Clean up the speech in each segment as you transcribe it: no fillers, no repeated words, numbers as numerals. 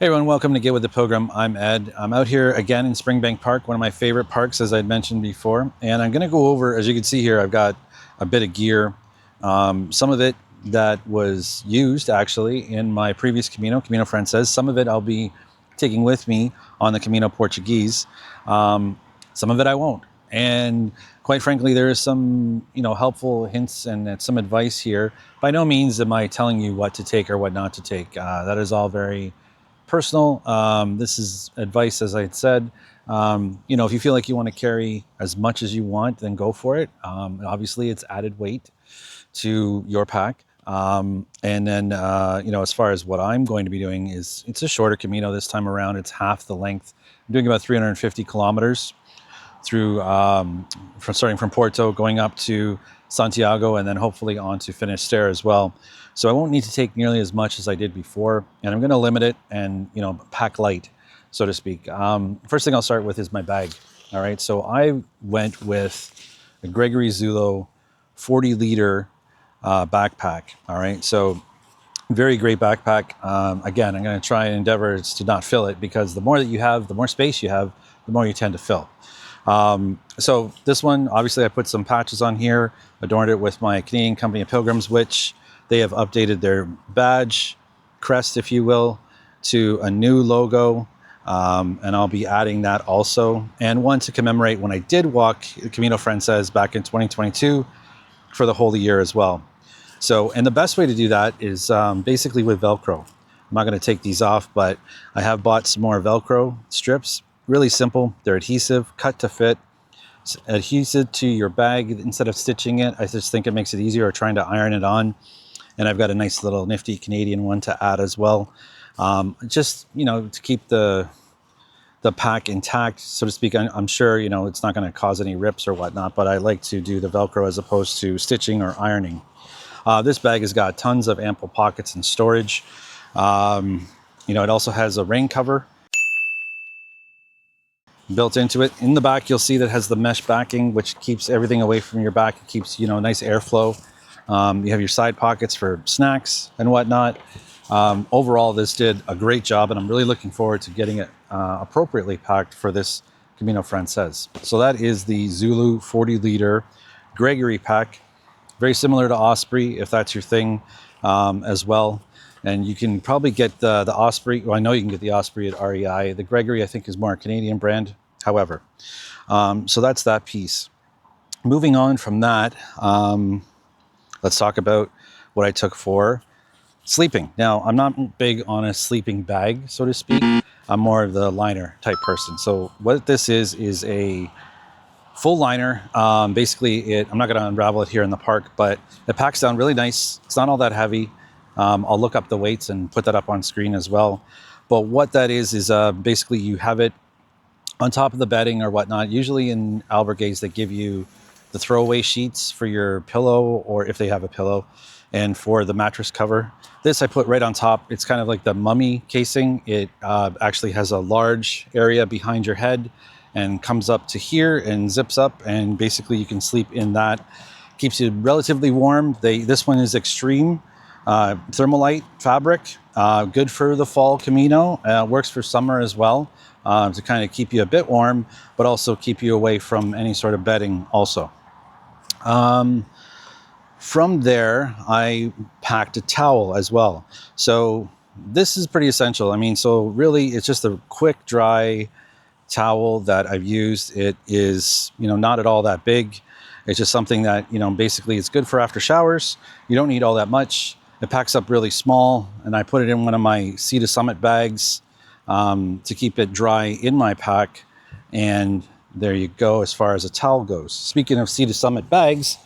Hey everyone, welcome to Get With the Pilgrim. I'm Ed. I'm out here again in Springbank Park, one of my favorite parks, as I'd mentioned before. And I'm going to go over, as you can see here, I've got a bit of gear. Some of it that was used actually in my previous Camino Francés. Some of it I'll be taking with me on the Camino Portugués. Some of it I won't. And quite frankly, there is some, helpful hints and some advice here. By no means am I telling you what to take or what not to take. That is all very personal. This is advice, as I had said. If you feel like you want to carry as much as you want, then go for it. Obviously, it's added weight to your pack. And then, as far as what I'm going to be doing it's a shorter Camino this time around. It's half the length. I'm doing about 350 kilometers through, starting from Porto, going up to Santiago, and then hopefully on to Finisterre as well. So I won't need to take nearly as much as I did before, and I'm going to limit it and, pack light, so to speak. First thing I'll start with is my bag. All right, so I went with a Gregory Zulo 40-liter backpack. All right, so very great backpack. Again, I'm going to try and endeavor to not fill it, because the more that you have, the more space you have, the more you tend to fill. So this one, obviously I put some patches on here, adorned it with my Canadian Company of Pilgrims, which they have updated their badge, crest, if you will, to a new logo. And I'll be adding that also. And one to commemorate when I did walk Camino Francés back in 2022 for the whole year as well. So, and the best way to do that is basically with Velcro. I'm not going to take these off, but I have bought some more Velcro strips. Really simple. They're adhesive, cut to fit. It's adhesive to your bag instead of stitching it. I just think it makes it easier, or trying to iron it on. And I've got a nice little nifty Canadian one to add as well. Just, to keep the pack intact, so to speak. I'm sure, it's not going to cause any rips or whatnot, but I like to do the Velcro as opposed to stitching or ironing. This bag has got tons of ample pockets and storage. It also has a rain cover built into it. In the back, you'll see that it has the mesh backing, which keeps everything away from your back. It keeps, nice airflow. You have your side pockets for snacks and whatnot. Overall, this did a great job, and I'm really looking forward to getting it appropriately packed for this Camino Francés. So that is the Zulu 40-liter Gregory pack. Very similar to Osprey, if that's your thing, as well. And you can probably get the Osprey. Well, I know you can get the Osprey at REI. The Gregory, I think, is more a Canadian brand. However, so that's that piece. Moving on from that, let's talk about what I took for sleeping. Now, I'm not big on a sleeping bag, so to speak. I'm more of the liner type person. So what this is a full liner. Basically, I'm not going to unravel it here in the park, but it packs down really nice. It's not all that heavy. I'll look up the weights and put that up on screen as well. But what that is basically you have it on top of the bedding or whatnot. Usually in albergues, they give you the throwaway sheets for your pillow, or if they have a pillow, and for the mattress cover. This I put right on top. It's kind of like the mummy casing. It actually has a large area behind your head and comes up to here and zips up, and basically you can sleep in that. Keeps you relatively warm. This one is extreme thermalite fabric, good for the fall Camino. Works for summer as well, to kind of keep you a bit warm, but also keep you away from any sort of bedding also. From there, I packed a towel as well. So this is pretty essential. So really it's just a quick, dry towel that I've used. It is, not at all that big. It's just something that, basically it's good for after showers. You don't need all that much. It packs up really small, and I put it in one of my Sea to Summit bags to keep it dry in my pack. And there you go as far as a towel goes. Speaking of Sea to Summit bags,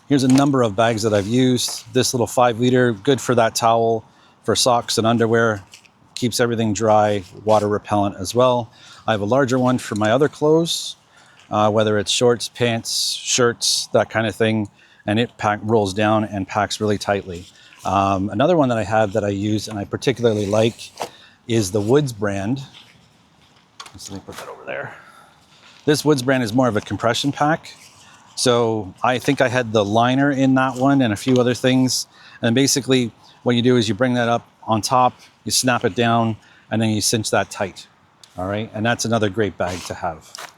here's a number of bags that I've used. This little 5-liter, good for that towel, for socks and underwear. Keeps everything dry, water repellent as well. I have a larger one for my other clothes, whether it's shorts, pants, shirts, that kind of thing. And it rolls down and packs really tightly. Another one that I have that I use and I particularly like is the Woods brand. Let me put that over there. This Woods brand is more of a compression pack. So I think I had the liner in that one and a few other things. And basically what you do is you bring that up on top, you snap it down, and then you cinch that tight. All right, and that's another great bag to have.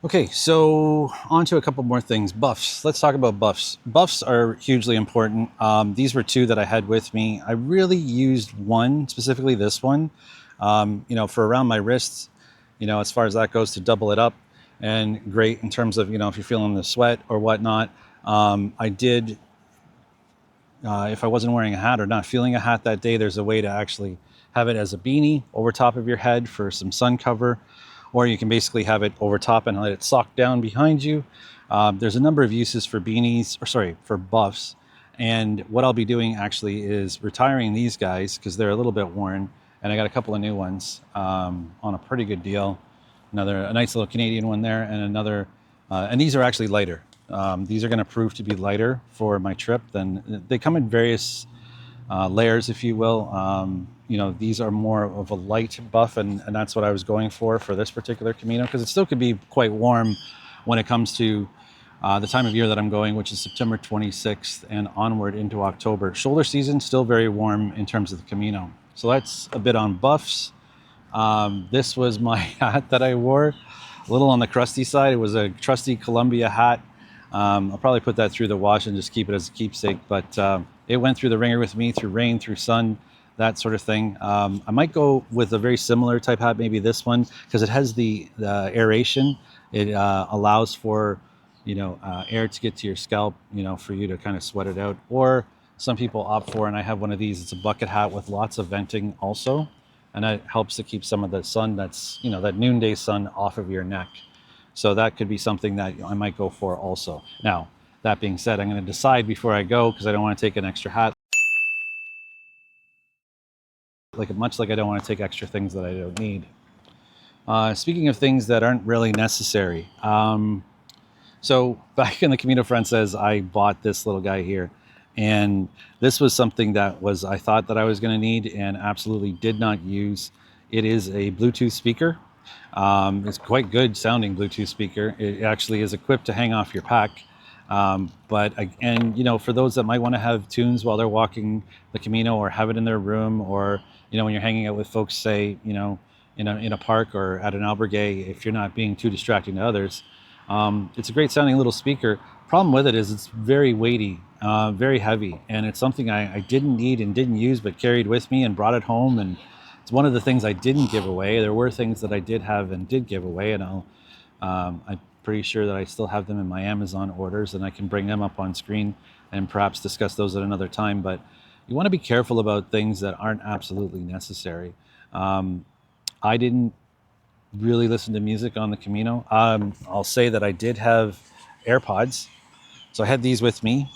Okay, so on to a couple more things. Buffs. Let's talk about buffs. Buffs are hugely important. These were two that I had with me. I really used one, specifically this one, for around my wrists, as far as that goes, to double it up. And great in terms of, if you're feeling the sweat or whatnot. I did, if I wasn't wearing a hat or not feeling a hat that day, there's a way to actually have it as a beanie over top of your head for some sun cover, or you can basically have it over top and let it sock down behind you. There's a number of uses for beanies, for buffs. And what I'll be doing actually is retiring these guys because they're a little bit worn, and I got a couple of new ones on a pretty good deal. A nice little Canadian one there, and another, and these are actually lighter. These are going to prove to be lighter for my trip. Then they come in various layers, if you will. These are more of a light buff, and that's what I was going for this particular Camino, because it still could be quite warm when it comes to the time of year that I'm going, which is September 26th and onward into October. Shoulder season, still very warm in terms of the Camino. So that's a bit on buffs. This was my hat that I wore, a little on the crusty side. It was a trusty Columbia hat. I'll probably put that through the wash and just keep it as a keepsake, but it went through the ringer with me, through rain, through sun, that sort of thing. I might go with a very similar type hat, maybe this one, because it has the aeration. It allows for air to get to your scalp, for you to kind of sweat it out. Or some people opt for, and I have one of these, it's a bucket hat with lots of venting also, and that helps to keep some of the sun that's, that noonday sun off of your neck. So that could be something that I might go for also. Now, that being said, I'm going to decide before I go, because I don't want to take an extra hat. Much like I don't want to take extra things that I don't need. Speaking of things that aren't really necessary, so back in the Camino Francés, I bought this little guy here, and this was something that I thought that I was going to need and absolutely did not use. It is a Bluetooth speaker. It's quite good sounding Bluetooth speaker. It actually is equipped to hang off your pack. For those that might want to have tunes while they're walking the Camino, or have it in their room, or when you're hanging out with folks, say in a park or at an albergue, if you're not being too distracting to others, it's a great sounding little speaker. Problem with it is it's very weighty, very heavy, and it's something I didn't need and didn't use, but carried with me and brought it home. And it's one of the things I didn't give away. There were things that I did have and did give away, and I'm pretty sure that I still have them in my Amazon orders, and I can bring them up on screen and perhaps discuss those at another time. But you want to be careful about things that aren't absolutely necessary. I didn't really listen to music on the Camino. I'll say that I did have AirPods, so I had these with me.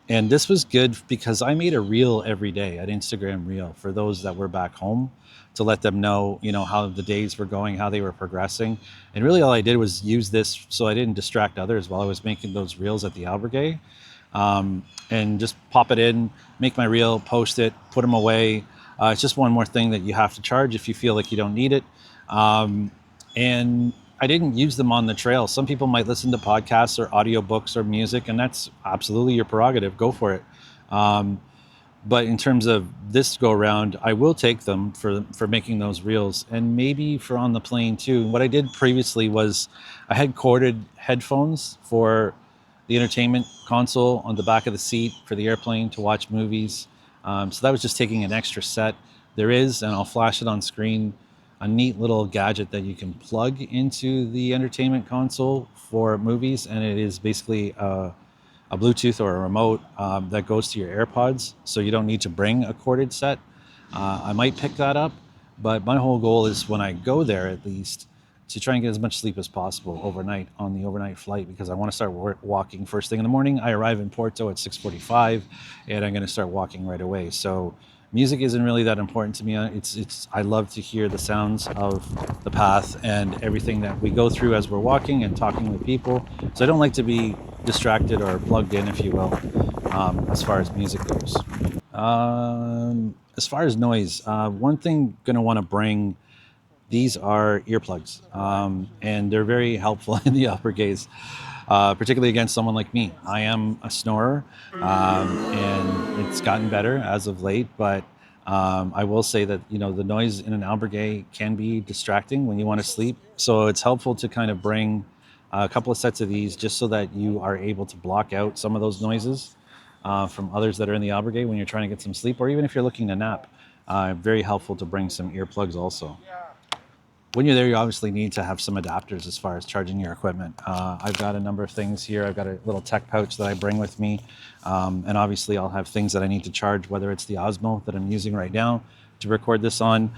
And this was good because I made a reel every day, an Instagram reel, for those that were back home, to let them know, how the days were going, how they were progressing. And really all I did was use this so I didn't distract others while I was making those reels at the albergue. And just pop it in, make my reel, post it, put them away. It's just one more thing that you have to charge if you feel like you don't need it. And I didn't use them on the trail. Some people might listen to podcasts or audiobooks or music, and that's absolutely your prerogative. Go for it. But in terms of this go around, I will take them for making those reels, and maybe for on the plane too. What I did previously was I had corded headphones for the entertainment console on the back of the seat for the airplane to watch movies. So that was just taking an extra set. There is, and I'll flash it on screen, a neat little gadget that you can plug into the entertainment console for movies, and it is basically a Bluetooth or a remote that goes to your AirPods, so you don't need to bring a corded set. I might pick that up, but my whole goal is, when I go there at least, to try and get as much sleep as possible overnight on the overnight flight, because I want to start walking first thing in the morning. I arrive in Porto at 6:45, and I'm going to start walking right away. So music isn't really that important to me. I love to hear the sounds of the path and everything that we go through as we're walking and talking with people. So I don't like to be distracted or plugged in, if you will, as far as music goes. As far as noise, one thing going to want to bring, these are earplugs, and they're very helpful in the albergues, particularly against someone like me. I am a snorer, and it's gotten better as of late, but I will say that, you know, the noise in an albergue can be distracting when you want to sleep. So it's helpful to kind of bring a couple of sets of these just so that you are able to block out some of those noises from others that are in the albergue when you're trying to get some sleep, or even if you're looking to nap. Very helpful to bring some earplugs also. When you're there, you obviously need to have some adapters as far as charging your equipment. I've got a number of things here. I've got a little tech pouch that I bring with me. And obviously I'll have things that I need to charge, whether it's the Osmo that I'm using right now to record this on.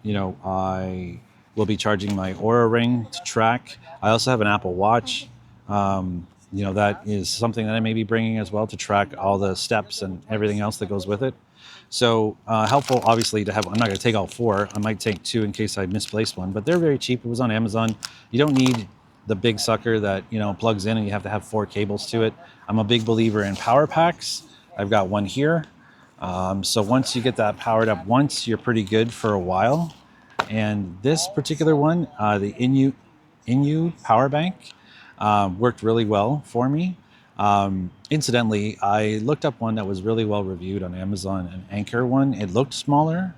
You know, I will be charging my Aura Ring to track. I also have an Apple Watch. You know, that is something that I may be bringing as well to track all the steps and everything else that goes with it. So helpful, obviously, to have. I'm not going to take all four. I might take two in case I misplaced one, but they're very cheap. It was on Amazon. You don't need the big sucker that, you know, plugs in and you have to have four cables to it. I'm a big believer in power packs. I've got one here. So once you get that powered up once, you're pretty good for a while. And this particular one, the Inu power bank, worked really well for me. Incidentally, I looked up one that was really well reviewed on Amazon, an Anchor one. It looked smaller,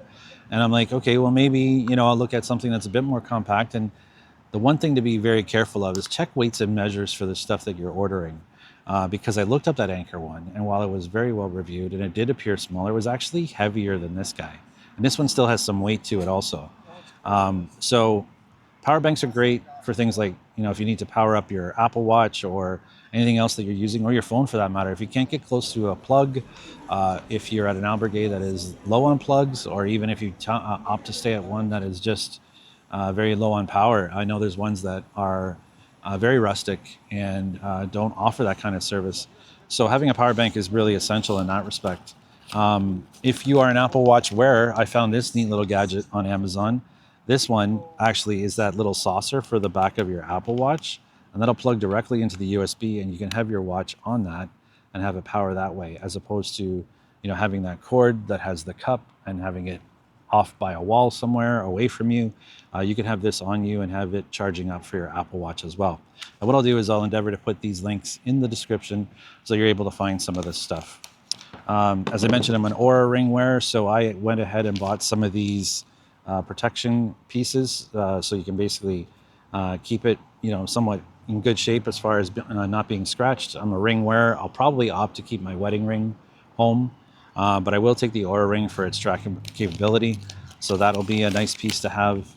and I'm like, okay, well maybe, you know, I'll look at something that's a bit more compact. And the one thing to be very careful of is check weights and measures for the stuff that you're ordering. Because I looked up that Anchor one, and while it was very well reviewed and it did appear smaller, it was actually heavier than this guy. And this one still has some weight to it also. So power banks are great for things like, you know, if you need to power up your Apple Watch or anything else that you're using, or your phone for that matter. If you can't get close to a plug, if you're at an albergue that is low on plugs, or even if you opt to stay at one that is just very low on power. I know there's ones that are very rustic and don't offer that kind of service. So having a power bank is really essential in that respect. If you are an Apple Watch wearer, I found this neat little gadget on Amazon. This one actually is that little saucer for the back of your Apple Watch, and that'll plug directly into the USB, and you can have your watch on that and have it power that way, as opposed to, you know, having that cord that has the cup and having it off by a wall somewhere away from you. You can have this on you and have it charging up for your Apple Watch as well. And what I'll do is I'll endeavor to put these links in the description so you're able to find some of this stuff. As I mentioned, I'm an Aura Ring wearer, so I went ahead and bought some of these protection pieces, so you can basically keep it, you know, somewhat in good shape as far as not being scratched. I'm a ring wearer. I'll probably opt to keep my wedding ring home, but I will take the Aura Ring for its tracking capability, so that'll be a nice piece to have.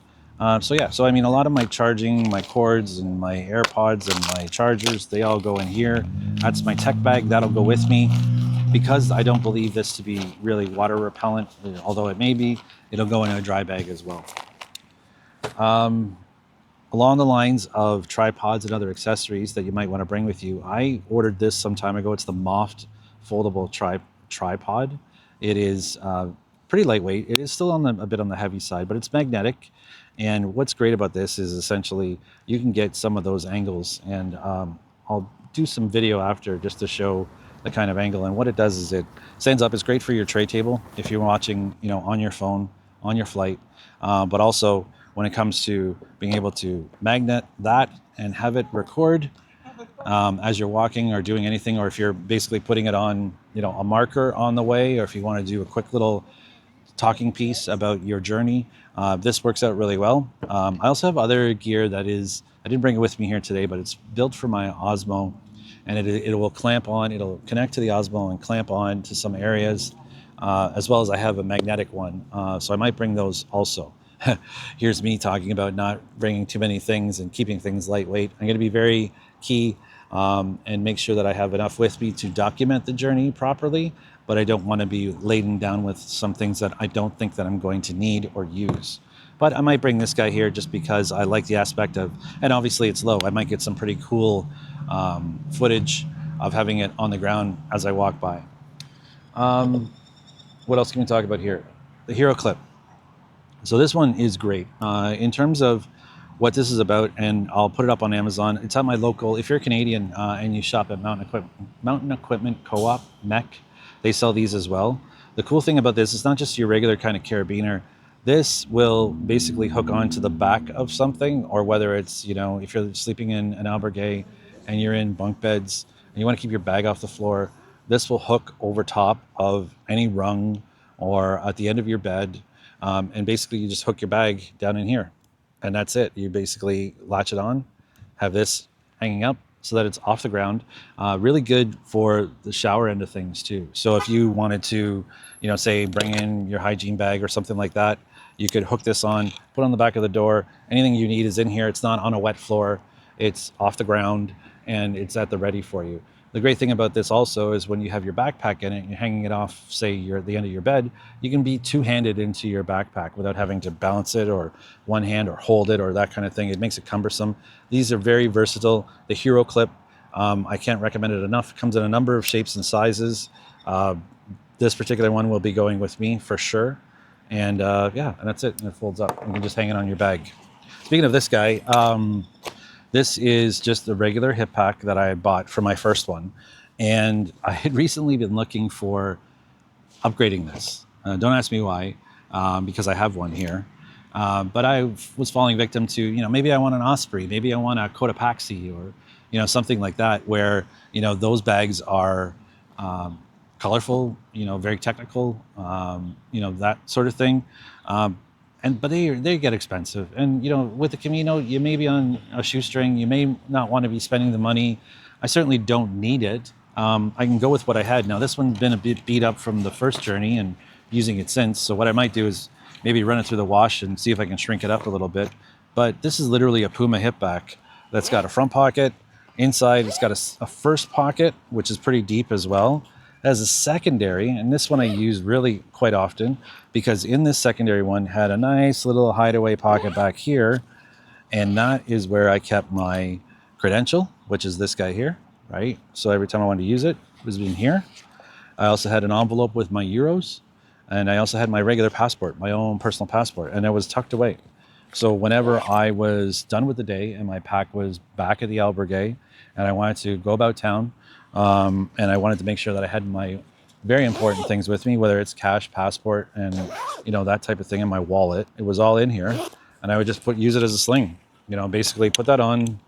So I mean, a lot of my charging, my cords and my AirPods and my chargers, they all go in here. That's my tech bag. That'll go with me. Because I don't believe this to be really water repellent, although it may be, it'll go in a dry bag as well. Along the lines of tripods and other accessories that you might want to bring with you, I ordered this some time ago. It's the Moft foldable tripod. It is pretty lightweight. It is still a bit on the heavy side, but it's magnetic. And what's great about this is essentially you can get some of those angles, and I'll do some video after just to show the kind of angle. And what it does is it stands up. It's great for your tray table if you're watching, you know, on your phone, on your flight, but also when it comes to being able to magnet that and have it record as you're walking or doing anything, or if you're basically putting it on, you know, a marker on the way, or if you want to do a quick little talking piece about your journey. This works out really well. I also have other gear that is, I didn't bring it with me here today, but it's built for my Osmo, and it will clamp on, it'll connect to the Osmo and clamp on to some areas, as well as I have a magnetic one. So I might bring those also. Here's me talking about not bringing too many things and keeping things lightweight. I'm going to be very key and make sure that I have enough with me to document the journey properly, but I don't want to be laden down with some things that I don't think that I'm going to need or use. But I might bring this guy here just because I like the aspect of, and obviously it's low. I might get some pretty cool footage of having it on the ground as I walk by. What else can we talk about here? The Hero Clip. So this one is great in terms of what this is about, and I'll put it up on Amazon. It's at my local, if you're Canadian and you shop at Mountain Equipment Co-op, MEC, they sell these as well. The cool thing about this is not just your regular kind of carabiner. This will basically hook onto the back of something, or whether it's, you know, if you're sleeping in an albergue and you're in bunk beds and you want to keep your bag off the floor, this will hook over top of any rung or at the end of your bed. And basically you just hook your bag down in here, and that's it. You basically latch it on, have this hanging up so that it's off the ground. Really good for the shower end of things too. So if you wanted to, say bring in your hygiene bag or something like that, you could hook this on, put it on the back of the door. Anything you need is in here. It's not on a wet floor. It's off the ground and it's at the ready for you. The great thing about this also is when you have your backpack in it and you're hanging it off, say you're at the end of your bed, you can be two-handed into your backpack without having to balance it or one hand or hold it or that kind of thing. It makes it cumbersome. These are very versatile. The Hero clip, I can't recommend it enough. It comes in a number of shapes and sizes. This particular one will be going with me for sure. And yeah, and that's it. And it folds up. You can just hang it on your bag. Speaking of this guy, this is just the regular hip pack that I bought for my first one. And I had recently been looking for upgrading this. Don't ask me why, because I have one here. But I was falling victim to, maybe I want an Osprey, maybe I want a Cotopaxi or, something like that where, those bags are colorful, very technical, that sort of thing. But they get expensive, and with the Camino, you may be on a shoestring. You may not want to be spending the money. I certainly don't need it. I can go with what I had. Now this one's been a bit beat up from the first journey and using it since. So what I might do is maybe run it through the wash and see if I can shrink it up a little bit. But this is literally a Puma hip back that's got a front pocket. Inside, it's got a first pocket, which is pretty deep as well. As a secondary, and this one I use really quite often because in this secondary one had a nice little hideaway pocket back here, and that is where I kept my credential, which is this guy here, right? So every time I wanted to use it, it was in here. I also had an envelope with my euros, and I also had my regular passport, my own personal passport, and it was tucked away. So whenever I was done with the day and my pack was back at the albergue and I wanted to go about town, and I wanted to make sure that I had my very important things with me, whether it's cash, passport, and that type of thing in my wallet. It was all in here, and I would just use it as a sling. Basically put that on,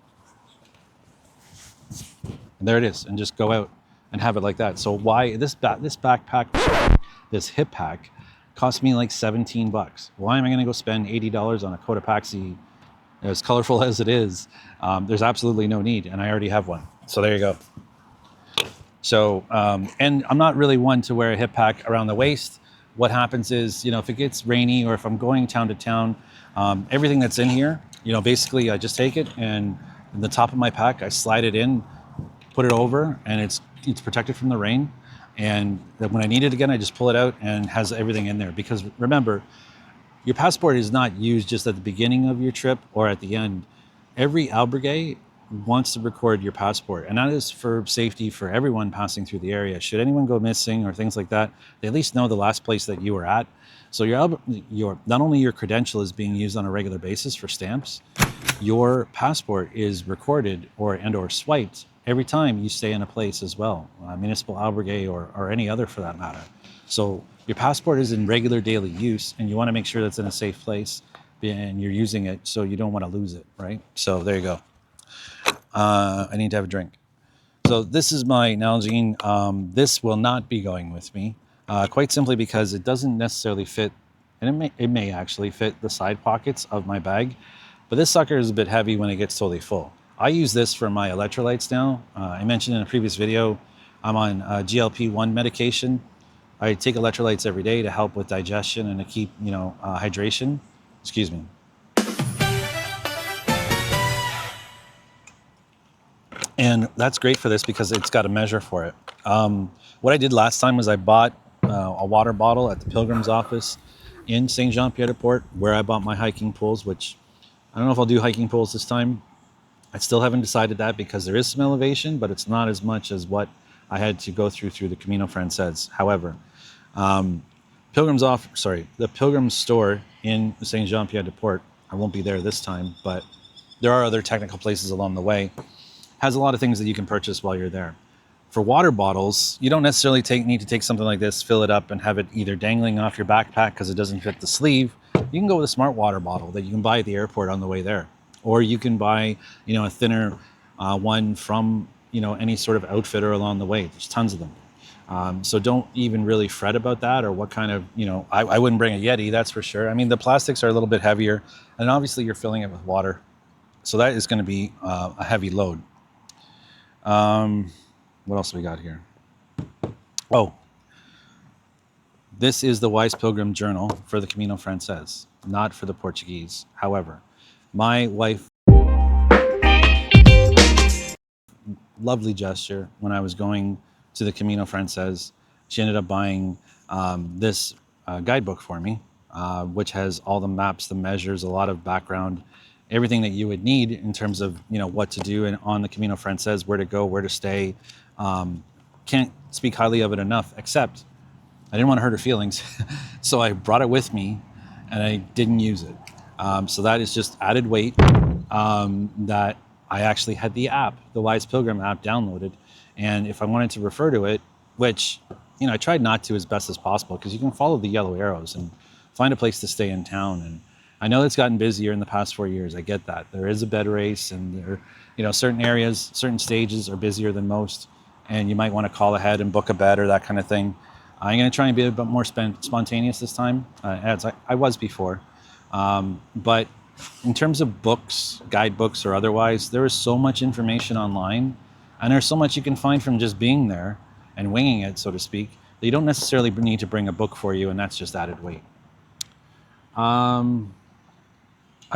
and there it is, and just go out and have it like that. So why this backpack, this hip pack, cost me like $17. Why am I going to go spend $80 on a Cotopaxi, as colorful as it is? There's absolutely no need, and I already have one. So there you go. So, and I'm not really one to wear a hip pack around the waist. What happens is, if it gets rainy or if I'm going town to town, everything that's in here, basically I just take it and in the top of my pack, I slide it in, put it over, and it's protected from the rain. And then when I need it again, I just pull it out and it has everything in there. Because remember, your passport is not used just at the beginning of your trip or at the end. Every albergue wants to record your passport, and that is for safety for everyone passing through the area. Should anyone go missing or things like that, they at least know the last place that you were at. So your not only your credential is being used on a regular basis for stamps, your passport is recorded or swiped every time you stay in a place as well, municipal albergue or any other for that matter. So your passport is in regular daily use, and you want to make sure that's in a safe place and you're using it so you don't want to lose it, right? So there you go. I need to have a drink. So this is my Nalgene. This will not be going with me, quite simply because it doesn't necessarily fit, and it may actually fit the side pockets of my bag, but this sucker is a bit heavy when it gets totally full. I use this for my electrolytes now. I mentioned in a previous video, I'm on GLP-1 medication. I take electrolytes every day to help with digestion and to keep, hydration. Excuse me. And that's great for this because it's got a measure for it. What I did last time was I bought a water bottle at the Pilgrim's office in Saint-Jean-Pied-de-Port, where I bought my hiking poles, which I don't know if I'll do hiking poles this time. I still haven't decided that because there is some elevation, but it's not as much as what I had to go through the Camino Francés. However, the Pilgrim's store in Saint-Jean-Pied-de-Port, I won't be there this time, but there are other technical places along the way, has a lot of things that you can purchase while you're there. For water bottles, you don't necessarily need to take something like this, fill it up, and have it either dangling off your backpack because it doesn't fit the sleeve. You can go with a smart water bottle that you can buy at the airport on the way there. Or you can buy, a thinner one from, any sort of outfitter along the way. There's tons of them. So don't even really fret about that or what kind of, I wouldn't bring a Yeti, that's for sure. I mean, the plastics are a little bit heavier, and obviously you're filling it with water. So that is going to be a heavy load. What else we got here? Oh, this is the Wise Pilgrim Journal for the Camino Francés, not for the Portuguese. However, my wife, lovely gesture, when I was going to the Camino Francés, she ended up buying this guidebook for me, which has all the maps, the measures, a lot of background, everything that you would need in terms of what to do on the Camino Francés, where to go, where to stay. Can't speak highly of it enough, except I didn't want to hurt her feelings. So I brought it with me and I didn't use it. So that is just added weight that I actually had the app, the Wise Pilgrim app, downloaded. And if I wanted to refer to it, which, I tried not to as best as possible, because you can follow the yellow arrows and find a place to stay in town. And I know it's gotten busier in the past 4 years. I get that. There is a bed race, and there, certain areas, certain stages are busier than most. And you might want to call ahead and book a bed or that kind of thing. I'm going to try and be a bit more spontaneous this time, as I was before. But in terms of books, guidebooks or otherwise, there is so much information online, and there's so much you can find from just being there and winging it, so to speak, that you don't necessarily need to bring a book for you, and that's just added weight. I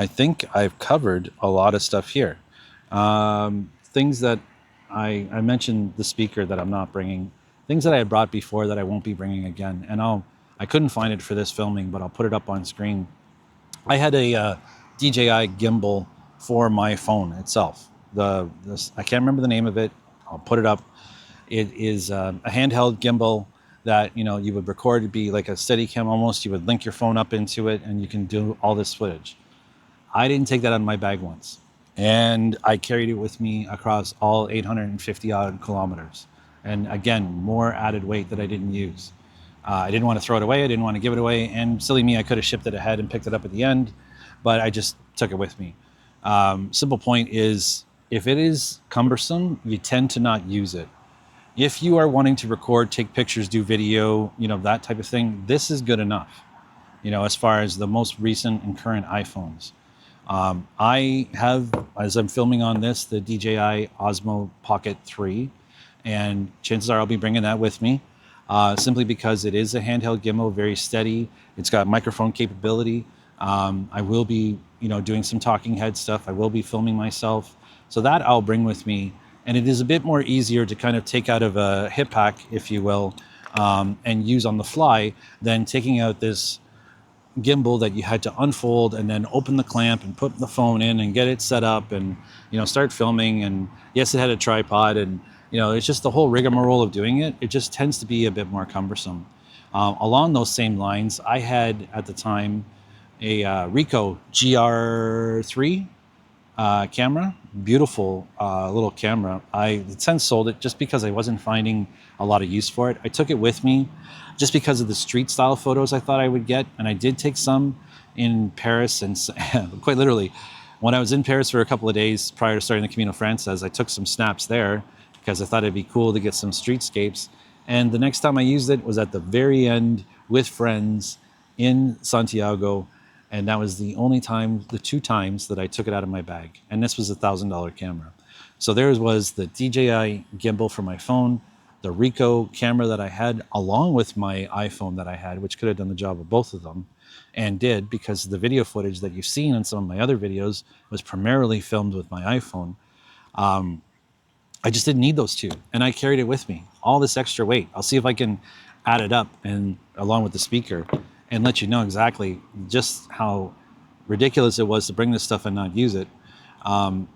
think I've covered a lot of stuff here. Things that I mentioned, the speaker that I'm not bringing, things that I had brought before that I won't be bringing again. And I couldn't find it for this filming, but I'll put it up on screen. I had a DJI gimbal for my phone itself. I can't remember the name of it. I'll put it up. It is a handheld gimbal that you would record. It'd be like a Steadicam almost. You would link your phone up into it, and you can do all this footage. I didn't take that out of my bag once, and I carried it with me across all 850 odd kilometers. And again, more added weight that I didn't use. I didn't want to throw it away. I didn't want to give it away. And silly me, I could have shipped it ahead and picked it up at the end, but I just took it with me. Simple point is, if it is cumbersome, you tend to not use it. If you are wanting to record, take pictures, do video, that type of thing, this is good enough, as far as the most recent and current iPhones. I have, as I'm filming on this, the DJI Osmo Pocket 3, and chances are I'll be bringing that with me, simply because it is a handheld gimbal, very steady. It's got microphone capability. I will be, doing some talking head stuff. I will be filming myself. So that I'll bring with me. And it is a bit more easier to kind of take out of a hip pack, if you will, and use on the fly than taking out this gimbal that you had to unfold and then open the clamp and put the phone in and get it set up and start filming. And yes, it had a tripod, and it's just the whole rigmarole of doing it. It just tends to be a bit more cumbersome. Along those same lines, I had at the time a Ricoh GR3 camera. Beautiful little camera. I since sold it just because I wasn't finding a lot of use for it. I took it with me just because of the street style photos I thought I would get, and I did take some in Paris, and quite literally, when I was in Paris for a couple of days prior to starting the Camino Francés, I took some snaps there because I thought it'd be cool to get some streetscapes. And the next time I used it was at the very end with friends in Santiago. And that was the two times that I took it out of my bag. And this was $1,000 camera. So there was the DJI gimbal for my phone, the Ricoh camera that I had, along with my iPhone that I had, which could have done the job of both of them, and did, because the video footage that you've seen in some of my other videos was primarily filmed with my iPhone. I just didn't need those two, and I carried it with me. All this extra weight. I'll see if I can add it up, and along with the speaker, and let you know exactly just how ridiculous it was to bring this stuff and not use it.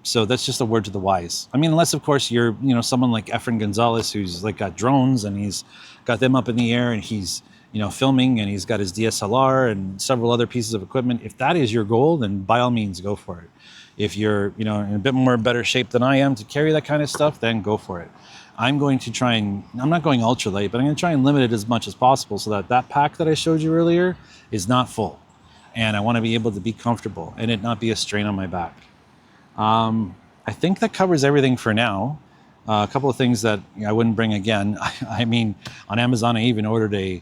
So that's just a word to the wise. I mean, unless of course you're, someone like Efren Gonzalez, who's like got drones and he's got them up in the air and he's, filming, and he's got his DSLR and several other pieces of equipment. If that is your goal, then by all means go for it. If you're, in a bit more better shape than I am to carry that kind of stuff, then go for it. I'm going to try and, I'm not going ultra light, but I'm going to try and limit it as much as possible so that pack that I showed you earlier is not full. And I want to be able to be comfortable and it not be a strain on my back. I think that covers everything for now. A couple of things that I wouldn't bring again. I mean, on Amazon, I even ordered a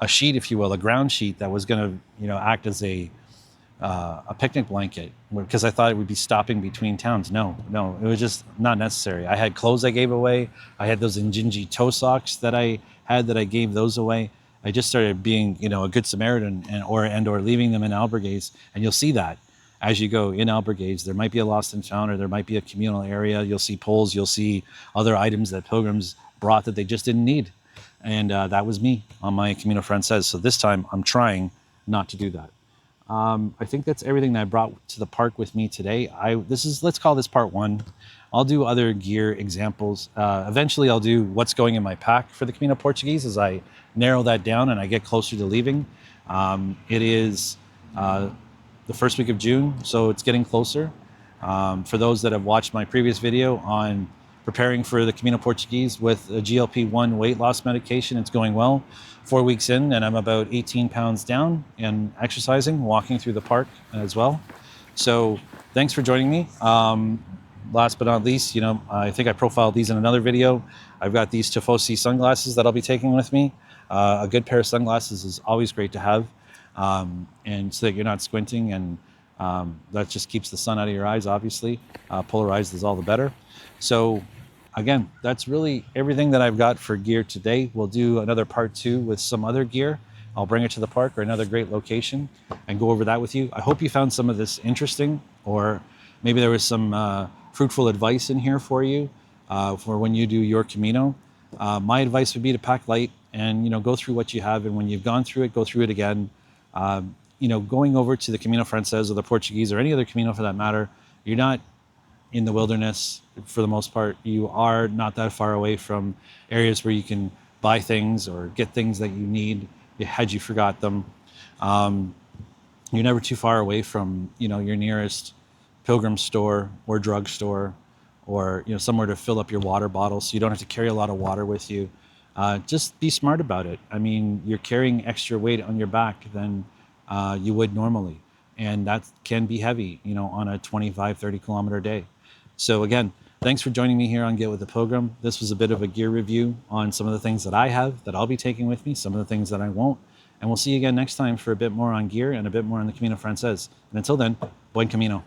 sheet, if you will, a ground sheet that was going to, act as a picnic blanket because I thought it would be stopping between towns. No, it was just not necessary. I had clothes I gave away. I had those Injinji toe socks that I had that I gave those away. I just started being, a good Samaritan or leaving them in albergues. And you'll see that as you go in albergues, there might be a lost and found, or there might be a communal area. You'll see poles, you'll see other items that pilgrims brought that they just didn't need. And that was me on my Camino Francés. So this time I'm trying not to do that. I think that's everything that I brought to the park with me today. Let's call this part one. I'll do other gear examples. Eventually I'll do what's going in my pack for the Camino Portuguese as I narrow that down and I get closer to leaving. It is the first week of June, so it's getting closer. For those that have watched my previous video on preparing for the Camino Portuguese with a GLP-1 weight loss medication, it's going well. 4 weeks in, and I'm about 18 pounds down and exercising, walking through the park as well. So thanks for joining me. Last but not least, I think I profiled these in another video. I've got these Tifosi sunglasses that I'll be taking with me. A good pair of sunglasses is always great to have, and so that you're not squinting, and that just keeps the sun out of your eyes, obviously. Polarized is all the better. So again, that's really everything that I've got for gear today. We'll do another part 2 with some other gear. I'll bring it to the park or another great location and go over that with you. I hope you found some of this interesting, or maybe there was some fruitful advice in here for you for when you do your Camino. My advice would be to pack light and go through what you have, and when you've gone through it, go through it again. Going over to the Camino Francés or the Portuguese or any other Camino for that matter, you're not in the wilderness for the most part. You are not that far away from areas where you can buy things or get things that you need had you forgot them. You're never too far away from your nearest pilgrim store or drugstore, or somewhere to fill up your water bottle so you don't have to carry a lot of water with you. Just be smart about it. I mean, you're carrying extra weight on your back than you would normally, and that can be heavy on a 25-30 kilometer day. So again, thanks for joining me here on Get With the Pilgrim. This was a bit of a gear review on some of the things that I have that I'll be taking with me, some of the things that I won't. And we'll see you again next time for a bit more on gear and a bit more on the Camino Francés. And until then, buen camino.